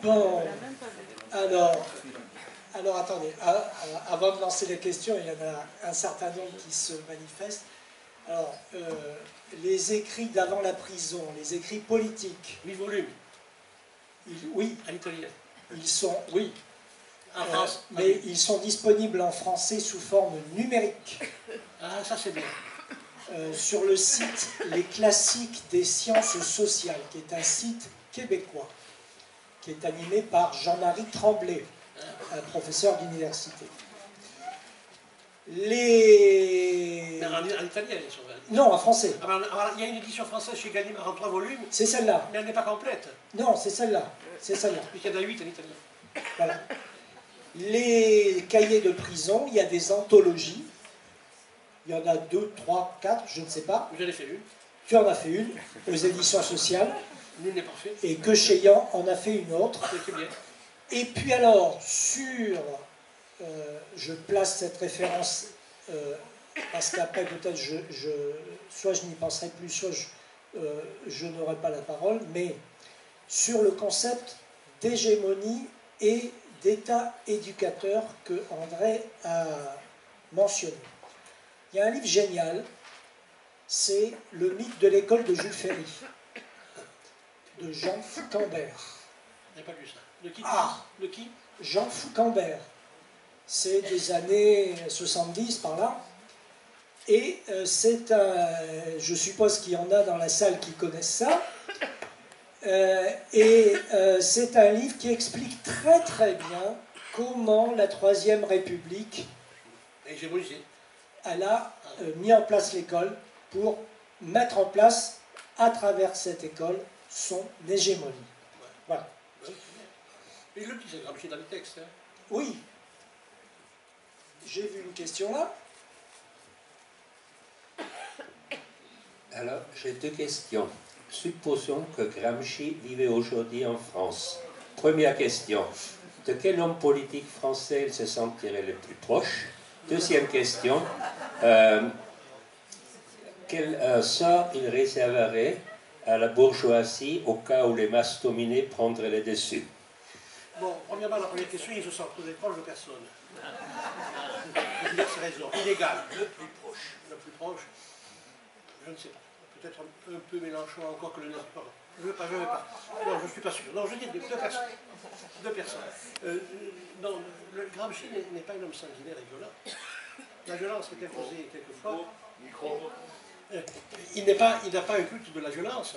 Bon, alors attendez, avant de lancer les questions, il y en a un certain nombre qui se manifestent. Alors, les écrits d'avant la prison, les écrits politiques. 8 volumes. Oui. À l'italien. Ils sont, oui. En France. Mais ils sont disponibles en français sous forme numérique. Ah, ça c'est bien. Sur le site Les Classiques des Sciences Sociales, qui est un site québécois, qui est animé par Jean-Marie Tremblay, un professeur d'université. Mais en italien, ils sont. Non, en français. Alors, il y a une édition française chez Gallimard en 3 volumes. C'est celle-là. Mais elle n'est pas complète. Non, c'est celle-là. C'est celle-là. Puisqu'il y en a 8 en italien. Voilà. Les cahiers de prison, il y a des anthologies. Il y en a 2, 3, 4, je ne sais pas. J'en ai fait une. Tu en as fait une, aux éditions sociales. L'une n'est pas faite. Et que Cheyan en a fait une autre. C'est bien. Et puis alors, je place cette référence, parce qu'après peut-être soit je n'y penserai plus, soit je n'aurai pas la parole, mais sur le concept d'hégémonie et d'état éducateur que André a mentionné. Il y a un livre génial, c'est Le mythe de l'école de Jules Ferry, de Jean Foucambert. Je n'ai pas lu ça. De qui? Ah, de qui? Jean Foucambert. C'est des années 70 par là. Et c'est un. Je suppose qu'il y en a dans la salle qui connaissent ça. C'est un livre qui explique très très bien comment la Troisième République elle a mis en place l'école pour mettre en place, à travers cette école, son hégémonie. Voilà. Et le petit, c'est Gramsci dans les textes. Hein. Oui. J'ai vu une question là. Alors, j'ai 2 questions. Supposons que Gramsci vivait aujourd'hui en France. Première question, de quel homme politique français il se sentirait le plus proche? Deuxième question, quel sort il réserverait à la bourgeoisie au cas où les masses dominées prendraient le dessus? Bon, premièrement, la première question, il se sent très proche de personne. Pour diverses raisons. Illégal. Le plus proche. Le plus proche, je ne sais pas. Peut-être un peu Mélenchon encore que le nôtre. Pardon. Je ne veux pas. Non, je ne suis pas sûr. Non, je dis 2 personnes. 2 personnes. Non, le Gramsci n'est pas un homme sanguinaire et violent. La violence est imposée quelquefois. Il n'a pas un culte de la violence.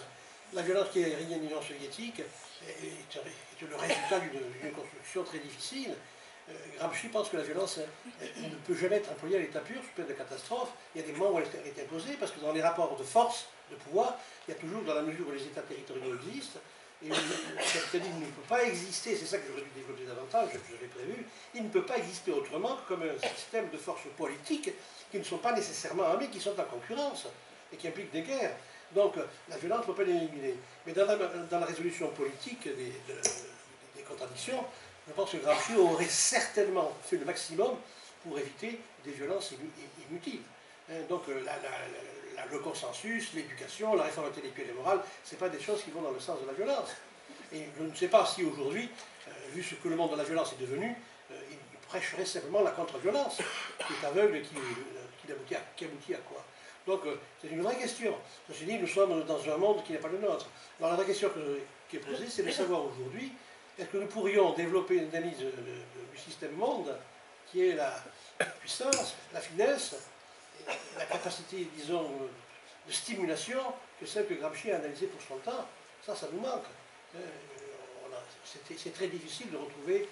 La violence qui est régnée en Union soviétique est le résultat d'une construction très difficile. Gramsci pense que la violence ne peut jamais être employée à l'état pur, sous peine de catastrophe. Il y a des moments où elle est imposée, parce que dans les rapports de force, de pouvoir, il y a toujours, dans la mesure où les États territoriaux existent, et le capitalisme ne peut pas exister, c'est ça que j'aurais dû développer davantage, je l'avais prévu, il ne peut pas exister autrement que comme un système de forces politiques qui ne sont pas nécessairement armées, qui sont en concurrence, et qui impliquent des guerres. Donc la violence ne peut pas l'éliminer. Mais dans la résolution politique des contradictions, je pense que Gramsci aurait certainement fait le maximum pour éviter des violences inutiles. Donc le consensus, l'éducation, la réforme intellectuelle et morale, ce n'est pas des choses qui vont dans le sens de la violence. Et je ne sais pas si aujourd'hui, vu ce que le monde de la violence est devenu, il prêcherait simplement la contre-violence, qui est aveugle et qui aboutit à quoi? Donc c'est une vraie question. Ceci dit, nous sommes dans un monde qui n'est pas le nôtre. Alors la vraie question qui est posée, c'est de savoir aujourd'hui, est-ce que nous pourrions développer une analyse du système monde, qui est la puissance, la finesse, la capacité, disons, de stimulation que celle que Gramsci a analysée pour son temps? Ça nous manque. C'est très difficile de retrouver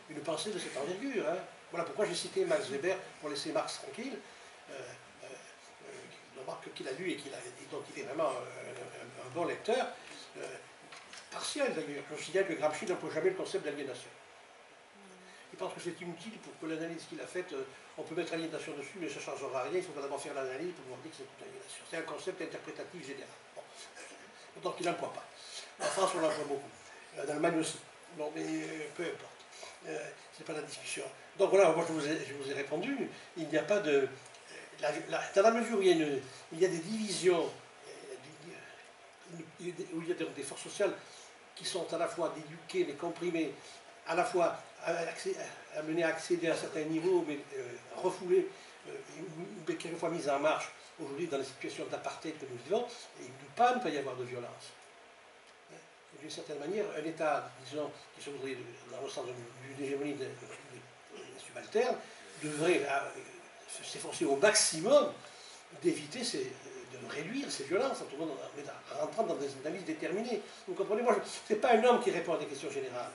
une pensée de cette envergure. Hein. Voilà pourquoi j'ai cité Max Weber pour laisser Marx tranquille. Remarque qu'il a lu et dont il est vraiment un bon lecteur. Partiel d'ailleurs. Je signale que Gramsci n'emploie jamais le concept d'aliénation. Il pense que c'est inutile pour que l'analyse qu'il a faite, on peut mettre aliénation dessus, mais ça ne changera rien, il faut d'abord faire l'analyse pour pouvoir dire que c'est une aliénation. C'est un concept interprétatif général. Bon. Donc il n'emploie pas. En France, on l'emploie beaucoup. En Allemagne aussi. Bon, mais peu importe. Ce n'est pas la discussion. Donc voilà, moi je vous ai répondu. Il n'y a pas de... dans la mesure où il y a des divisions, où il y a des forces sociales qui sont à la fois d'éduquer mais comprimés, à la fois amenés à accéder à certains niveaux, mais refoulés, ou quelquefois mis en marche aujourd'hui dans les situations d'apartheid que nous vivons, il ne peut pas y avoir de violence. D'une certaine manière, un État, disons, qui se voudrait dans le sens d'une hégémonie des subalternes, devrait s'efforcer au maximum d'éviter, de réduire ces violences, en rentrant dans des analyses déterminées. Vous comprenez, moi, ce n'est pas un homme qui répond à des questions générales.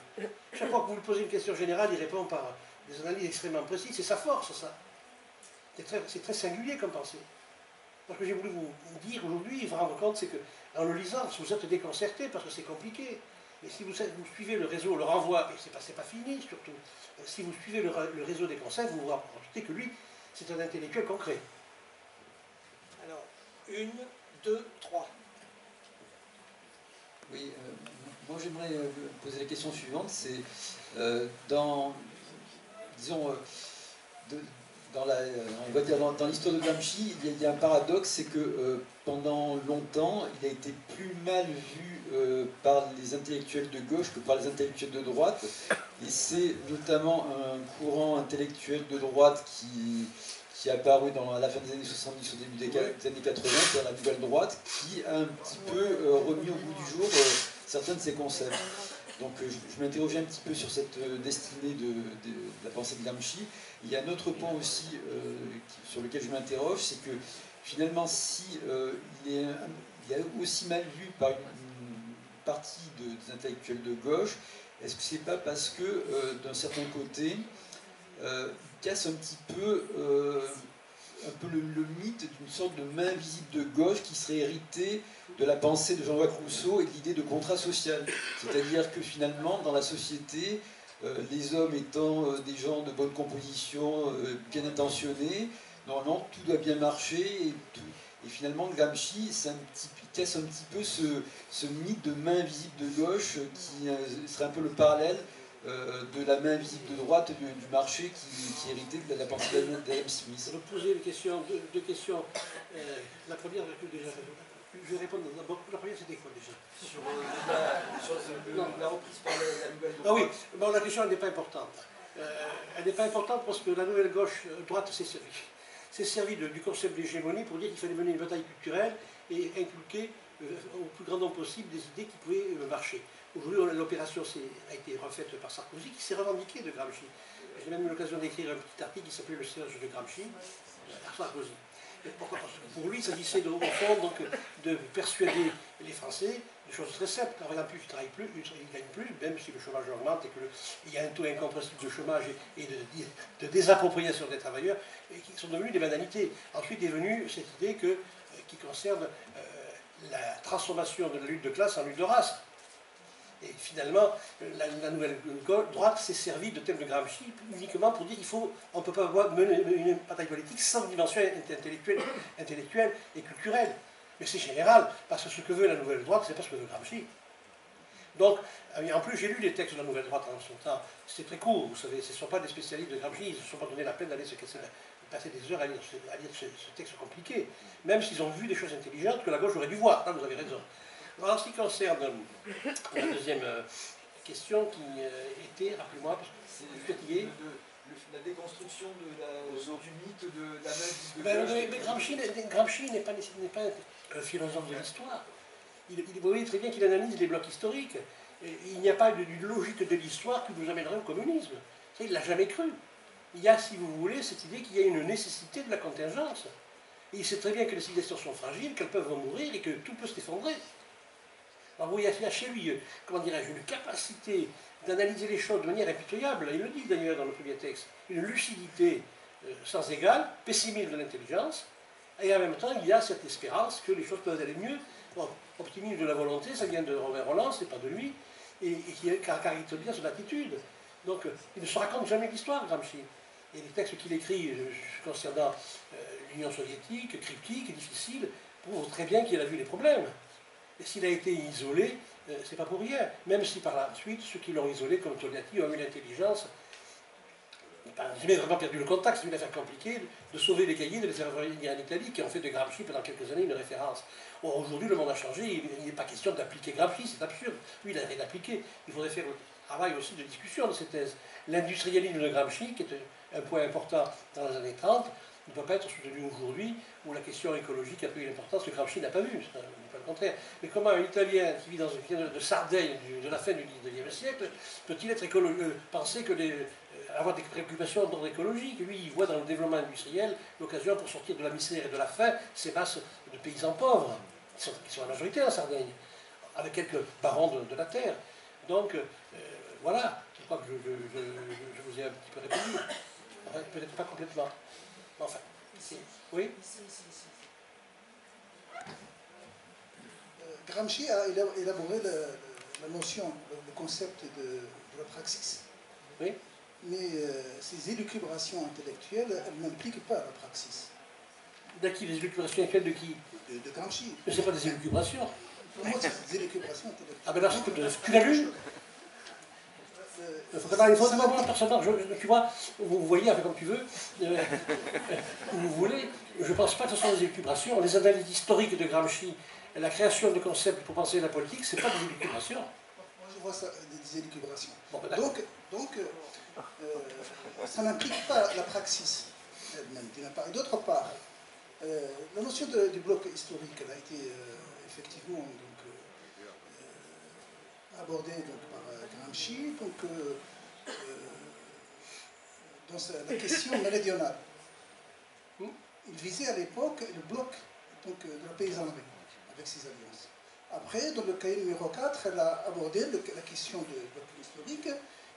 Chaque fois que vous lui posez une question générale, il répond par des analyses extrêmement précises. C'est sa force, ça. C'est très singulier comme pensée. Ce que j'ai voulu vous dire aujourd'hui, vous rendre compte, c'est qu'en le lisant, vous êtes déconcerté parce que c'est compliqué. Et si vous suivez le réseau, le renvoi, et c'est pas fini surtout, si vous suivez le réseau des concepts, vous vous rendez que lui, c'est un intellectuel concret. Alors, 1, 2, 3. Oui, moi j'aimerais poser la question suivante, c'est disons, on va dire dans l'histoire de Gramsci, il y a un paradoxe, c'est que pendant longtemps, il a été plus mal vu par les intellectuels de gauche que par les intellectuels de droite. Et c'est notamment un courant intellectuel de droite qui est apparu à la fin des années 70, au début des années 80, c'est la nouvelle droite, qui a un petit peu remis au goût du jour certains de ces concepts. Donc je m'interrogeais un petit peu sur cette destinée de la pensée de Gramsci. Il y a un autre point aussi sur lequel je m'interroge, c'est que finalement, si il est aussi mal vu par une partie des intellectuels de gauche, est-ce que c'est pas parce que d'un certain côté, il casse un petit peu le mythe d'une sorte de main invisible de gauche qui serait héritée de la pensée de Jean-Jacques Rousseau et de l'idée de contrat social. C'est-à-dire que finalement, dans la société, les hommes étant des gens de bonne composition, bien intentionnés, normalement tout doit bien marcher. Et finalement, Gramsci casse un petit peu ce mythe de main invisible de gauche qui serait un peu le parallèle de la main invisible de droite du marché qui héritait de la pensée d'Adam Smith. Je vais poser deux questions. La première, déjà, je vais répondre d'abord. La première, c'était quoi déjà? Sur la reprise par la nouvelle droite. Ah oui, bon, la question, elle n'est pas importante. Elle n'est pas importante parce que la nouvelle droite s'est servi du concept d'hégémonie pour dire qu'il fallait mener une bataille culturelle et inculquer au plus grand nombre possible des idées qui pouvaient marcher. Aujourd'hui, l'opération a été refaite par Sarkozy, qui s'est revendiqué de Gramsci. J'ai même eu l'occasion d'écrire un petit article qui s'appelait Le siège de Gramsci, à Sarkozy. Pourquoi? Parce que pour lui, il s'agissait au fond donc, de persuader les Français de choses très simples. Par exemple, ils travaillent plus, ils gagnent plus, même si le chômage augmente et qu'il y a un taux incompressible de chômage et de désappropriation des travailleurs, et qui sont devenus des banalités. Ensuite est venue cette idée qui concerne la transformation de la lutte de classe en lutte de race. Et finalement, la nouvelle droite s'est servie de thème de Gramsci uniquement pour dire qu'on ne peut pas mener une bataille politique sans dimension intellectuelle et culturelle. Mais c'est général, parce que ce que veut la nouvelle droite, c'est pas ce que veut Gramsci. Donc, en plus, j'ai lu les textes de la nouvelle droite en son temps. C'était très court, vous savez, ce ne sont pas des spécialistes de Gramsci, ils ne se sont pas donné la peine d'aller passer des heures à lire ce texte compliqué, même s'ils ont vu des choses intelligentes que la gauche aurait dû voir. Là, vous avez raison. Alors, en ce qui concerne la deuxième question qui était, rappelez-moi, parce que c'est fatigué. La déconstruction du mythe de la main mais Gramsci n'est pas un philosophe de l'histoire. Vous voyez très bien qu'il analyse les blocs historiques. Et il n'y a pas d'une logique de l'histoire qui nous amènerait au communisme. Ça, il ne l'a jamais cru. Il y a, si vous voulez, cette idée qu'il y a une nécessité de la contingence. Et il sait très bien que les civilisations sont fragiles, qu'elles peuvent mourir et que tout peut s'effondrer. Alors vous, il y a chez lui, comment dirais-je, une capacité d'analyser les choses de manière impitoyable, il le dit d'ailleurs dans le premier texte, une lucidité sans égale, pessimisme de l'intelligence, et en même temps il y a cette espérance que les choses peuvent aller mieux. Bon, optimisme de la volonté, ça vient de Robert Roland, c'est pas de lui, et qui caractérise bien son attitude. Donc il ne se raconte jamais l'histoire, Gramsci. Et les textes qu'il écrit concernant l'Union soviétique, cryptiques, difficiles, prouvent très bien qu'il a vu les problèmes. Et s'il a été isolé, c'est pas pour rien. Même si par la suite, ceux qui l'ont isolé, comme Togliatti, ont eu l'intelligence jamais vraiment perdu le contact, c'est une affaire compliquée, de sauver les cahiers, de les faire venir en Italie, qui ont fait de Gramsci pendant quelques années une référence. Or, aujourd'hui, le monde a changé, il n'est pas question d'appliquer Gramsci, c'est absurde. Lui, il n'a rien appliqué. Il faudrait faire le travail aussi de discussion de ces thèses. L'industrialisme de Gramsci, qui est un point important dans les années 30, ne peut pas être soutenu aujourd'hui, où la question écologique a pris une importance que Gramsci n'a pas vue, c'est pas le contraire. Mais comment un Italien qui vit dans une ville de Sardaigne de la fin du XIXe siècle peut-il être penser que avoir des préoccupations d'ordre écologique? Lui, il voit dans le développement industriel l'occasion pour sortir de la misère et de la faim ces masses de paysans pauvres, qui sont la majorité en Sardaigne, avec quelques barons de la terre. Donc, voilà, je crois que je vous ai un petit peu répondu. Peut-être pas complètement. Enfin, oui. Gramsci a élaboré la notion, le concept de la praxis. Oui. Mais ces élucubrations intellectuelles, elles n'impliquent pas la praxis. De qui? Les élucubrations intellectuelles de qui? De Gramsci. Mais ce n'est pas des élucubrations. Pour moi, c'est des élucubrations intellectuelles. Ah ben là, tu l'as lu? Il faut avoir un personnage, tu vois, vous voyez, comme tu veux, où vous voulez, je ne pense pas que ce soit des élucubrations. Les analyses historiques de Gramsci, la création de concepts pour penser la politique, ce n'est pas des élucubrations. Moi, je vois ça des élucubrations. Bon, ben donc ça n'implique pas la praxis elle-même, d'une part. Et d'autre part, la notion du bloc historique, elle a été effectivement abordée par Gramsci, dans la question méridionale. Il visait à l'époque le bloc de la paysannerie, avec ses alliances. Après, dans le cahier numéro 4, elle a abordé la question du bloc historique.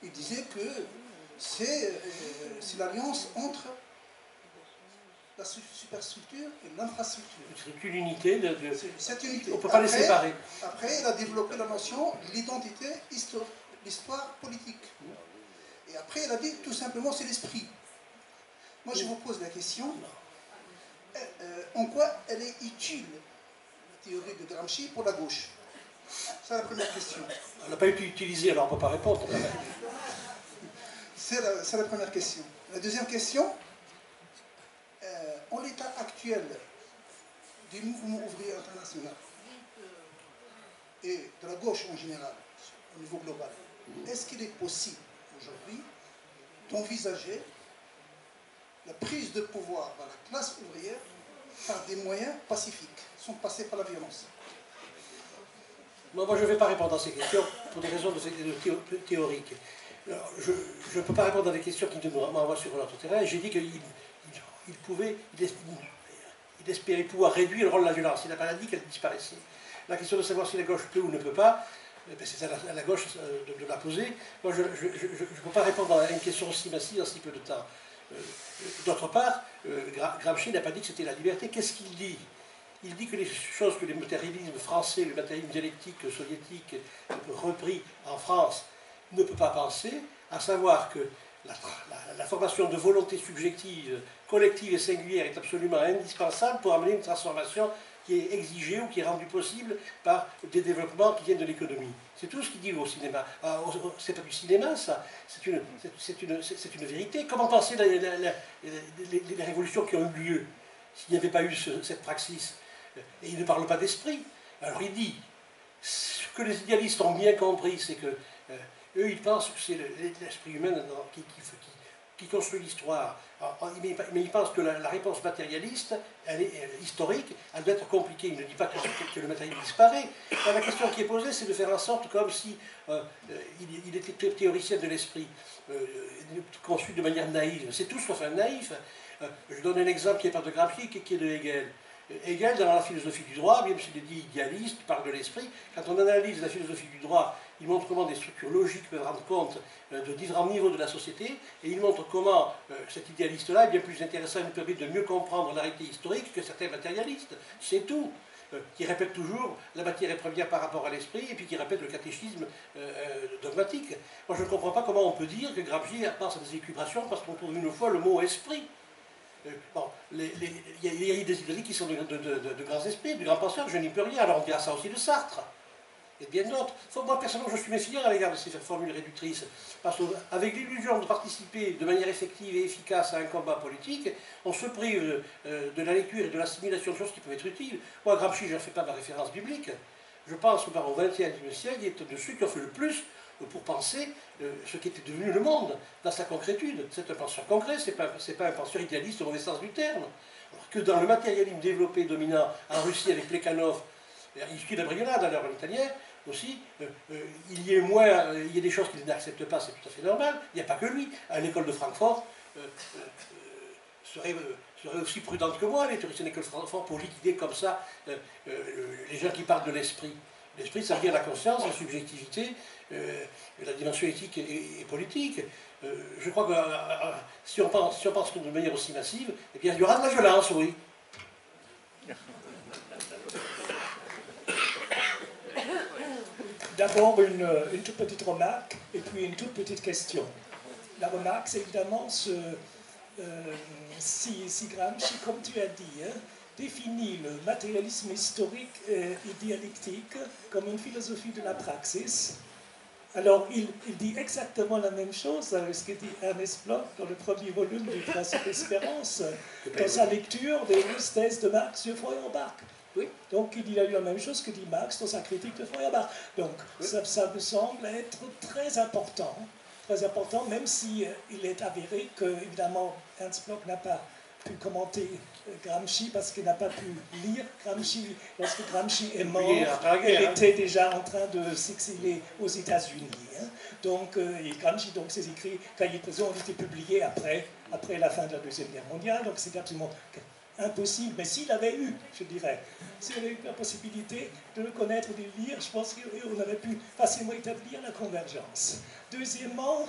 Il disait que c'est l'alliance entre la superstructure et l'infrastructure. C'est une unité. Cette unité. On ne peut pas les séparer. Après, il a développé la notion de l'identité, l'histoire politique. Et après, il a dit tout simplement c'est l'esprit. Moi, je vous pose la question, en quoi elle est utile, la théorie de Gramsci, pour la gauche? C'est la première question. Elle n'a pas été utilisée, alors on ne peut pas répondre. C'est la première question. La deuxième question, en l'état actuel du mouvement ouvrier international et de la gauche en général, au niveau global, est-ce qu'il est possible aujourd'hui d'envisager la prise de pouvoir par la classe ouvrière par des moyens pacifiques, sans passer par la violence? Moi, je ne vais pas répondre à ces questions pour des raisons théoriques. Alors, je ne peux pas répondre à des questions qui m'envoient sur notre terrain. J'ai dit qu'il espérait pouvoir réduire le rôle de la violence. Il n'a pas dit qu'elle disparaissait. La question de savoir si la gauche peut ou ne peut pas, c'est à la gauche de la poser. Moi, je ne peux pas répondre à une question si massive en si peu de temps. D'autre part, Gramsci n'a pas dit que c'était la liberté. Qu'est-ce qu'il dit? Il dit que les choses que le matérialisme français, le matérialisme dialectique soviétique repris en France ne peut pas penser, à savoir que la formation de volonté subjective, collective et singulière est absolument indispensable pour amener une transformation qui est exigée ou qui est rendue possible par des développements qui viennent de l'économie. C'est tout ce qu'il dit au cinéma. C'est pas du cinéma, ça. C'est une vérité. Comment penser les révolutions qui ont eu lieu s'il n'y avait pas eu cette praxis? Et il ne parle pas d'esprit. Alors il dit, ce que les idéalistes ont bien compris, c'est que eux, ils pensent que c'est l'esprit humain qui construit l'histoire. Mais ils pensent que la réponse matérialiste, elle est historique, elle doit être compliquée. Il ne dit pas que le matériel disparaît. La question qui est posée, c'est de faire en sorte comme si il était théoricien de l'esprit, construit de manière naïve. C'est tout sauf un naïf. Je donne un exemple qui n'est pas de Gramsci, qui est de Hegel. Hegel, dans la philosophie du droit, même s'il est dit idéaliste, il parle de l'esprit. Quand on analyse la philosophie du droit, il montre comment des structures logiques peuvent rendre compte de différents niveaux de la société, et il montre comment cet idéaliste-là est bien plus intéressant et nous permet de mieux comprendre la réalité historique que certains matérialistes. C'est tout. Qui répète toujours la matière est première par rapport à l'esprit, et puis qui répète le catéchisme dogmatique. Moi, je ne comprends pas comment on peut dire que Gramsci pense à des élucubrations parce qu'on trouve une fois le mot esprit. Bon, il y a des idéalistes qui sont de grands esprits, de grands penseurs, je n'y peux rien, alors on dira ça aussi de Sartre. et bien d'autres. Moi, personnellement, je suis méfiant à l'égard de ces formules réductrices, parce qu'avec l'illusion de participer de manière effective et efficace à un combat politique, on se prive de la lecture et de l'assimilation de choses qui peuvent être utiles. Moi, Gramsci, je ne fais pas de la référence biblique. Je pense que au XXe siècle, il est de ceux qui ont fait le plus pour penser ce qui était devenu le monde dans sa concrétude. C'est un penseur concret, ce n'est pas un penseur idéaliste au mauvais sens du terme. Alors que dans le matérialisme développé dominant en Russie avec Plekhanov, issu de la Brionade d'ailleurs en italien, aussi, il y a des choses qu'il n'accepte pas, c'est tout à fait normal. Il n'y a pas que lui. À l'école de Francfort, serait aussi prudente que moi, les théoriciens de l'école de Francfort, pour liquider comme ça les gens qui parlent de l'esprit. L'esprit, ça veut dire la conscience, la subjectivité, la dimension éthique et politique. Je crois que si on pense de manière aussi massive, eh bien, il y aura de la violence, oui. D'abord, une toute petite remarque et puis une toute petite question. La remarque, c'est évidemment si Gramsci, comme tu as dit, définit le matérialisme historique et dialectique comme une philosophie de la praxis, alors il dit exactement la même chose avec ce que dit Ernest Bloch dans le premier volume du Principe d'Espérance, dans sa lecture des 12 thèses de Marx sur Feuerbach. Oui. Donc il dit la même chose que dit Marx dans sa critique de Feuerbach. Donc oui. ça me semble être très important, même si il est avéré que, évidemment, Ernst Bloch n'a pas pu commenter Gramsci parce qu'il n'a pas pu lire Gramsci. Lorsque Gramsci est mort, il était déjà en train de s'exiler aux États-Unis. Donc, et Gramsci, donc, ses écrits, cahiers de prison, ont été publiés après la fin de la Deuxième Guerre mondiale. Donc c'est absolument impossible, mais s'il avait eu, je dirais, s'il avait eu la possibilité de le connaître, de le lire, je pense qu'on aurait pu facilement établir la convergence. Deuxièmement,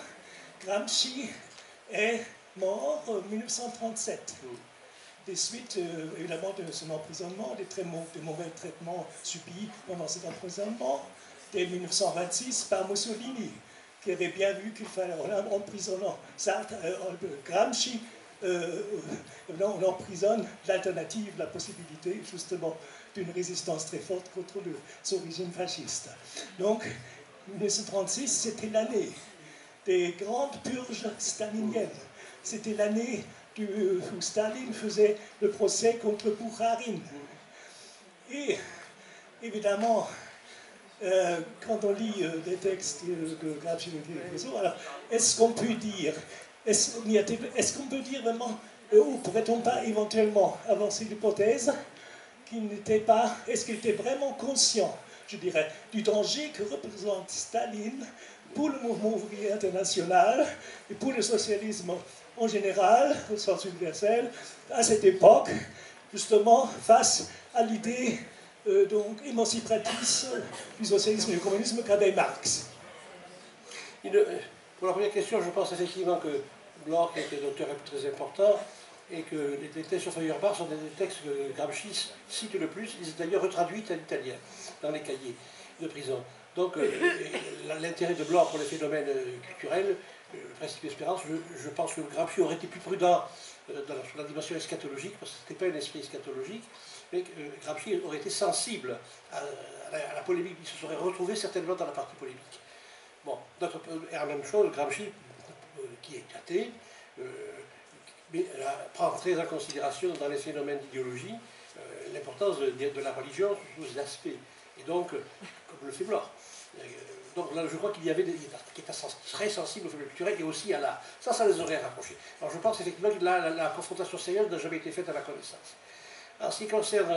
Gramsci est mort en 1937, des suites, évidemment, de son emprisonnement, des mauvais traitements subis pendant cet emprisonnement, dès 1926 par Mussolini, qui avait bien vu qu'il fallait, en emprisonnant Gramsci, on emprisonne l'alternative, la possibilité justement d'une résistance très forte contre les origines fascistes. Donc 1936, c'était l'année des grandes purges staliniennes. C'était l'année où Staline faisait le procès contre Boukharine. Et évidemment, quand on lit des textes de Gramsci, alors est-ce qu'on peut dire est-ce qu'on peut dire vraiment, ou pourrait-on pas éventuellement avancer l'hypothèse qu'il n'était pas, est-ce qu'il était vraiment conscient, je dirais, du danger que représente Staline pour le mouvement ouvrier international et pour le socialisme en général, au sens universel, à cette époque, justement, face à l'idée donc émancipatrice du socialisme et du communisme qu'avait Marx. Pour la première question, je pense effectivement que Bloch était un auteur très important et que les textes sur Feuerbach sont des textes que Gramsci cite le plus. Ils sont d'ailleurs retraduits en italien dans les cahiers de prison. Donc l'intérêt de Bloch pour les phénomènes culturels, le principe d'espérance, je pense que Gramsci aurait été plus prudent sur la dimension eschatologique, parce que ce n'était pas un esprit eschatologique, mais Gramsci aurait été sensible à la polémique, il se serait retrouvé certainement dans la partie polémique. Bon, et en même chose, Gramsci, qui est athée, mais prend très en considération dans les phénomènes d'idéologie l'importance de la religion sous tous les aspects. Et donc, comme le fait Bloch. Donc là, je crois qu'il y avait qui étaient très sensibles au phénomène culturel et aussi à l'art. Ça les aurait rapprochés. Alors je pense effectivement que la confrontation sérieuse n'a jamais été faite à ma connaissance. En ce qui concerne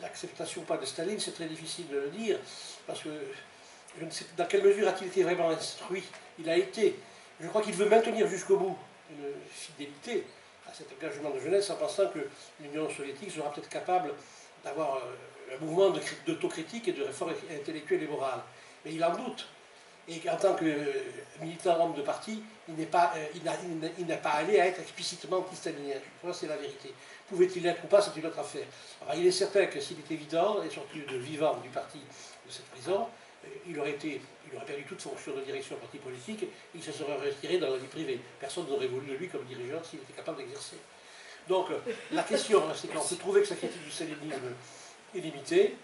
l'acceptation ou pas de Staline, c'est très difficile de le dire, parce que je ne sais dans quelle mesure a-t-il été vraiment instruit. Il a été. Je crois qu'il veut maintenir jusqu'au bout une fidélité à cet engagement de jeunesse en pensant que l'Union soviétique sera peut-être capable d'avoir un mouvement d'autocritique et de réforme intellectuelle et morale. Mais il en doute. Et en tant que militant homme de parti, il n'est pas allé à être explicitement anti-stalinien. Je crois que c'est la vérité. Pouvait-il l'être ou pas, c'est une autre affaire. Alors, il est certain que s'il était évident, et surtout de vivant du parti de cette prison, il aurait perdu toute fonction de direction parti politique, et il se serait retiré dans la vie privée. Personne n'aurait voulu de lui comme dirigeant s'il était capable d'exercer. Donc, la question, c'est qu'on peut trouver que sa critique du stalinisme est limitée.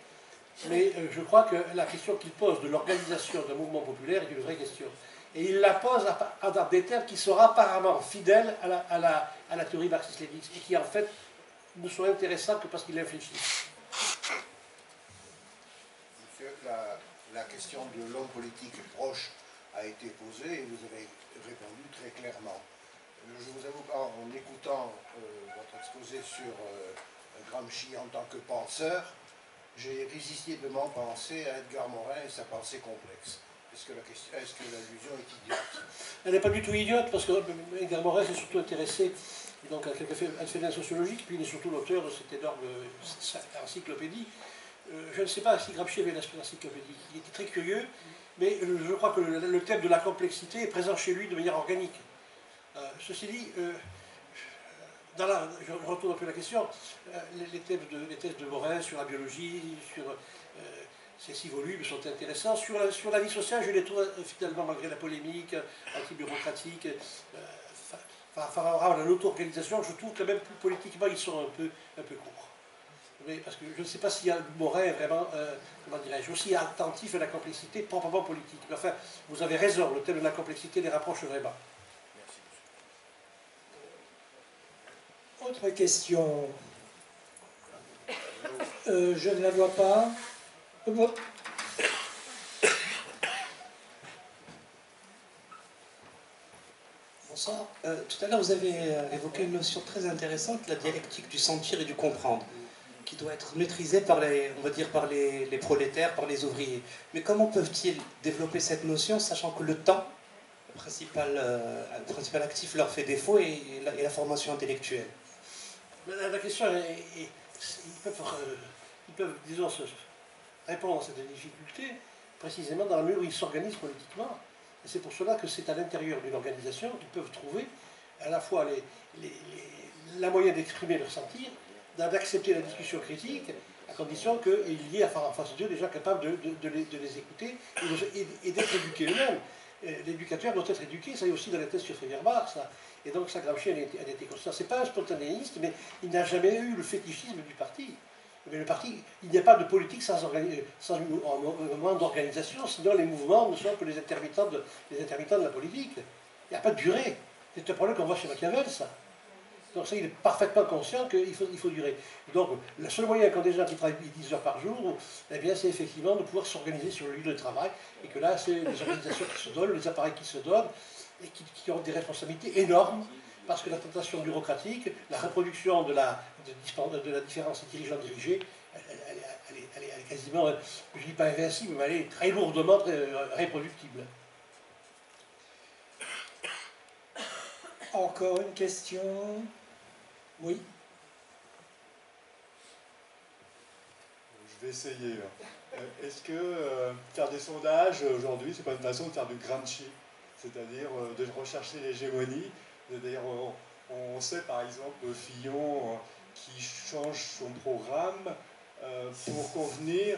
mais je crois que la question qu'il pose de l'organisation d'un mouvement populaire est une vraie question. Et il la pose dans des termes qui sont apparemment fidèles à la théorie marxiste-léniniste et qui en fait ne sont intéressants que parce qu'il infléchit. Monsieur, la question de l'homme politique proche a été posée et vous avez répondu très clairement. Je vous avoue qu'en écoutant votre exposé sur Gramsci en tant que penseur, j'ai irrésistiblement pensé à Edgar Morin et sa pensée complexe. Est-ce que l'allusion est idiote? Elle n'est pas du tout idiote, parce que Edgar Morin s'est surtout intéressé donc, à quelques phénomènes sociologiques, puis il est surtout l'auteur de cette énorme encyclopédie. Je ne sais pas si Gramsci avait l'encyclopédie, il était très curieux, mais je crois que le thème de la complexité est présent chez lui de manière organique. Ceci dit, je retourne un peu à la question, les thèses de Morin sur la biologie, sur ces 6 volumes sont intéressants. Sur la vie sociale, je les trouve finalement, malgré la polémique anti-bureaucratique, favorable à l'auto-organisation, je trouve que même plus politiquement, ils sont un peu courts. Mais parce que je ne sais pas si Morin est vraiment, comment dirais-je, aussi attentif à la complexité proprement politique. Mais enfin, vous avez raison, le thème de la complexité les rapproche vraiment. Autre question. Je ne la vois pas. Bonsoir. Tout à l'heure, vous avez évoqué une notion très intéressante, la dialectique du sentir et du comprendre, qui doit être maîtrisée par on va dire, par les prolétaires, par les ouvriers. Mais comment peuvent-ils développer cette notion, sachant que le temps, le principal actif, leur fait défaut et la formation intellectuelle? La question est, ils peuvent, disons, répondre à cette difficulté précisément dans la mesure où ils s'organisent politiquement. Et c'est pour cela que c'est à l'intérieur d'une organisation qu'ils peuvent trouver à la fois la moyen d'exprimer leur sentir, d'accepter la discussion critique, à condition qu'il y ait en face d'eux des gens capables de les écouter et d'être éduqués eux-mêmes. L'éducateur doit être éduqué, ça y est aussi dans les thèses sur Feuerbach, ça. Et donc ça, Gramsci a été constant. C'est pas un spontanéiste, mais il n'a jamais eu le fétichisme du parti. Mais le parti, il n'y a pas de politique sans un moment d'organisation, sinon les mouvements ne sont que les intermittents de la politique. Il n'y a pas de durée. C'est un problème qu'on voit chez Machiavel, ça. Donc ça, il est parfaitement conscient qu'il faut durer. Donc le seul moyen qu'ont des gens qui travaillent 10 heures par jour, eh bien c'est effectivement de pouvoir s'organiser sur le lieu de travail, et que là, c'est les organisations qui se donnent, les appareils qui se donnent, et qui ont des responsabilités énormes, parce que la tentation bureaucratique, la reproduction de la différence dirigeant-dirigé, elle est quasiment, je ne dis pas invincible, mais elle est très lourdement reproductible. Encore une question? Oui. Je vais essayer. Est-ce que faire des sondages aujourd'hui, c'est pas une façon de faire du Gramsci, c'est-à-dire de rechercher l'hégémonie? C'est-à-dire, on sait par exemple Fillon qui change son programme pour convenir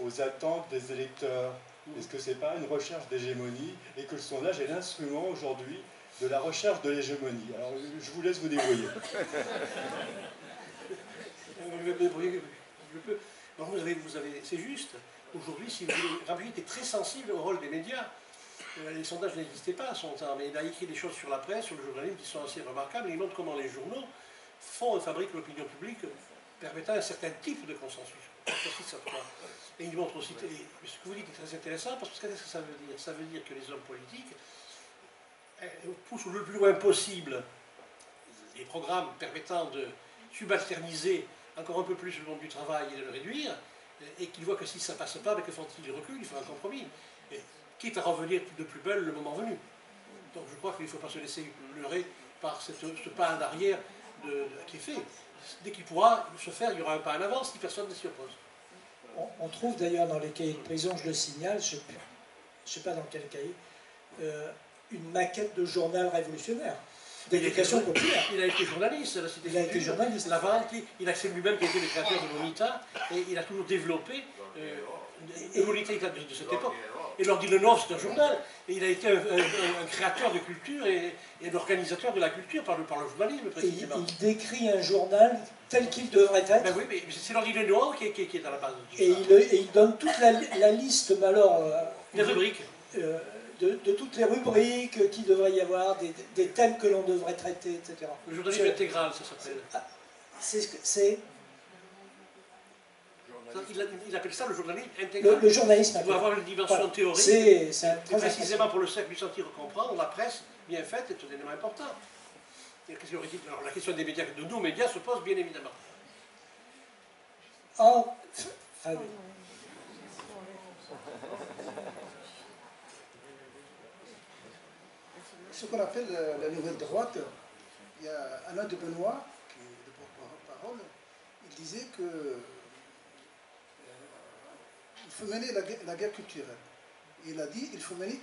aux attentes des électeurs. Est-ce que c'est pas une recherche d'hégémonie et que le sondage est l'instrument aujourd'hui de la recherche de l'hégémonie? Alors, je vous laisse vous débrouiller. C'est juste. Aujourd'hui, si vous voulez, Gramsci était très sensible au rôle des médias. Les sondages n'existaient pas à son temps, mais il a écrit des choses sur la presse, sur le journalisme qui sont assez remarquables. Et il montre comment les journaux font et fabriquent l'opinion publique permettant un certain type de consensus. Et il montre aussi, ce que vous dites est très intéressant, parce que qu'est-ce que ça veut dire? Ça veut dire que les hommes politiques poussent le plus loin possible les programmes permettant de subalterniser encore un peu plus le monde du travail et de le réduire, et qu'ils voient que si ça ne passe pas, que font-ils? Ils reculent, ils font un compromis. Et, quitte à revenir de plus belle le moment venu. Donc je crois qu'il ne faut pas se laisser leurrer par ce pas en arrière qui est fait. Dès qu'il pourra se faire, il y aura un pas en avant si personne ne s'y oppose. On trouve d'ailleurs dans les cahiers de prison, je le signale, je ne sais pas dans quel cahier, une maquette de journal révolutionnaire. d'éducation populaire. Il a été journaliste à la Cité Il a été journaliste. La vente, il accepte lui-même qu'il a été le créateur de Monita, et il a toujours développé Monita de cette époque. Et l'Ordi Le Nord, c'est un journal, et il a été un créateur de culture et un organisateur de la culture par le journalisme, précisément. Il décrit un journal tel qu'il devrait être. Ben oui, mais c'est l'Ordi Le Nord qui est à la base de tout ça. Et il donne toute la liste, mais alors... Des rubriques. De toutes les rubriques qu'il devrait y avoir, des thèmes que l'on devrait traiter, etc. Le journalisme intégral, ça s'appelle. C'est... Il appelle ça le journalisme intégral. Le journalisme Il doit avoir une dimension théorique. C'est très précisément pour le cercle du sentir comprendre, la presse bien faite est un élément important. Alors, la question des médias, de nos médias, se pose bien évidemment. Ce qu'on appelle la nouvelle droite, il y a Alain de Benoît, qui est le porte-parole, il disait que il faut mener la guerre culturelle. Et il a dit qu'il faut mener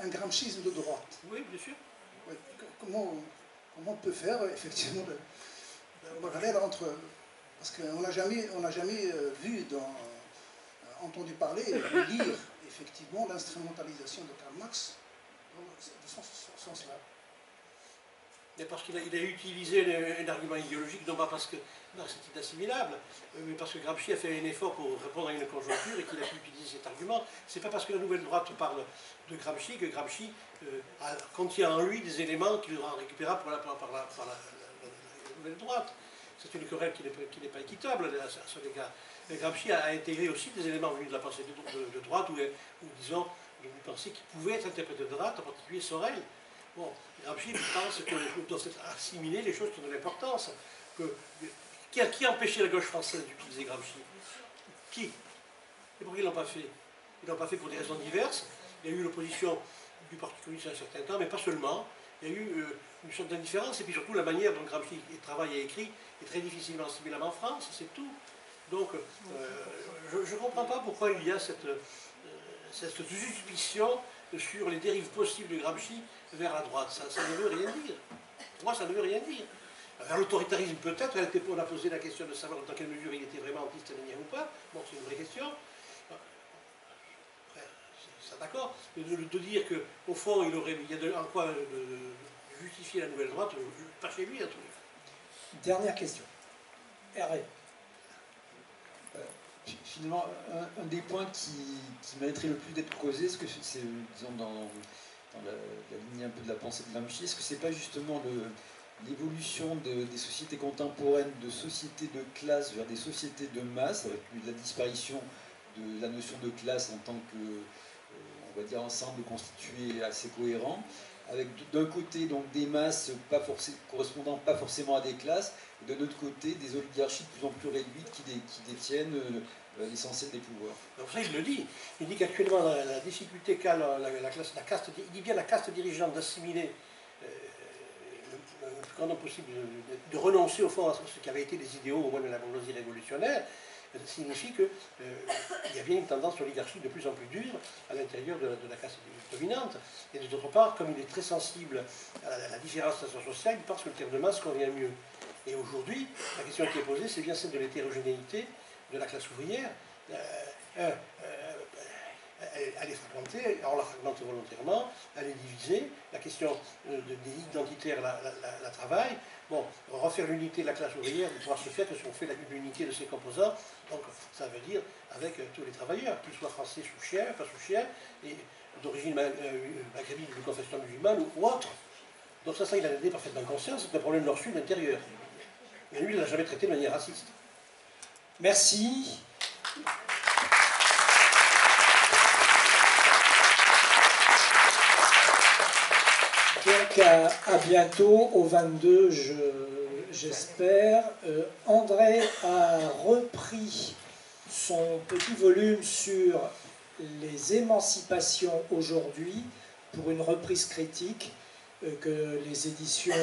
un gramscisme de droite. Oui, bien sûr. Oui. Comment on peut faire, effectivement, le parallèle entre... Parce qu'on n'a jamais vu, entendu parler, lire, effectivement, l'instrumentalisation de Karl Marx dans ce sens-là. Mais parce qu'il a utilisé un argument idéologique, non pas parce que c'est inassimilable, mais parce que Gramsci a fait un effort pour répondre à une conjoncture et qu'il a pu utiliser cet argument. C'est pas parce que la nouvelle droite parle de Gramsci que Gramsci contient en lui des éléments qu'il aura récupérables par la nouvelle droite. C'est une querelle qui n'est pas équitable à ce égard. Mais Gramsci a intégré aussi des éléments venus de la pensée de droite, ou disons, de pensée qui pouvaient être interprétés de droite, en particulier Sorel. Bon, Gramsci pense que doit assimiler les choses qui ont de l'importance. Qui a empêché la gauche française d'utiliser Gramsci? Qui? Et pourquoi ils ne l'ont pas fait? Ils ne l'ont pas fait pour des raisons diverses. Il y a eu l'opposition du Parti communiste à un certain temps, mais pas seulement. Il y a eu une sorte d'indifférence, et puis surtout la manière dont Gramsci travaille et écrit est très difficilement assimilable en France, c'est tout. Donc, je ne comprends pas pourquoi il y a cette suspicion sur les dérives possibles de Gramsci vers la droite. Ça ne veut rien dire. Pour moi, ça ne veut rien dire. Vers l'autoritarisme, peut-être, on a posé la question de savoir dans quelle mesure il était vraiment anti-stalinien ou pas. Bon, c'est une vraie question. Ça, d'accord. Mais de dire qu'au fond, il y a en quoi justifier la nouvelle droite, pas chez lui, à tous les cas. Dernière question. Hervé. Finalement, un des points qui mériterait le plus d'être creusé, ce que c'est, disons, dans la ligne un peu de la pensée de Gramsci, est-ce que c'est pas justement l'évolution des sociétés contemporaines de sociétés de classe vers des sociétés de masse, avec la disparition de la notion de classe en tant que, on va dire, ensemble constitué assez cohérent, avec d'un côté donc des masses correspondant pas forcément à des classes, et de l'autre côté des oligarchies de plus en plus réduites qui détiennent l'essentiel des pouvoirs. Donc ça, il le dit. Il dit qu'actuellement la difficulté qu'a la caste, il dit bien la caste dirigeante d'assimiler le plus grand nombre possible, de renoncer au fond à ce qui avait été les idéaux au moins de la bourgeoisie révolutionnaire, signifie qu'il y a bien une tendance oligarchique de plus en plus dure à l'intérieur de la caste dominante. Et d'autre part, comme il est très sensible à la différenciation sociale, il pense que le terme de masse convient mieux. Et aujourd'hui, la question qui est posée, c'est bien celle de l'hétérogénéité de la classe ouvrière. Elle est fragmentée, on la fragmente volontairement, elle est divisée, la question des identitaires la travaille. Bon, refaire l'unité de la classe ouvrière ne pourra se faire que si on fait l'unité de ses composants, donc ça veut dire avec tous les travailleurs, qu'ils soient français sous chien, pas sous chien, et d'origine maghrébine, de confession musulmane ou autre. Donc ça, il en a parfaitement conscience, c'est un problème nord-sud intérieur. Mais lui, il ne l'a jamais traité de manière raciste. Merci. Donc à bientôt, au 22, j'espère. André a repris son petit volume sur les émancipations aujourd'hui pour une reprise critique que les éditions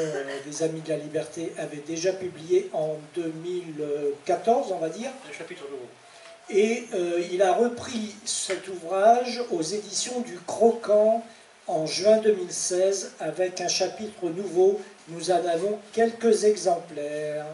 des Amis de la Liberté avaient déjà publié en 2014, on va dire. Un chapitre nouveau. Et il a repris cet ouvrage aux éditions du Croquant en juin 2016 avec un chapitre nouveau. Nous en avons quelques exemplaires.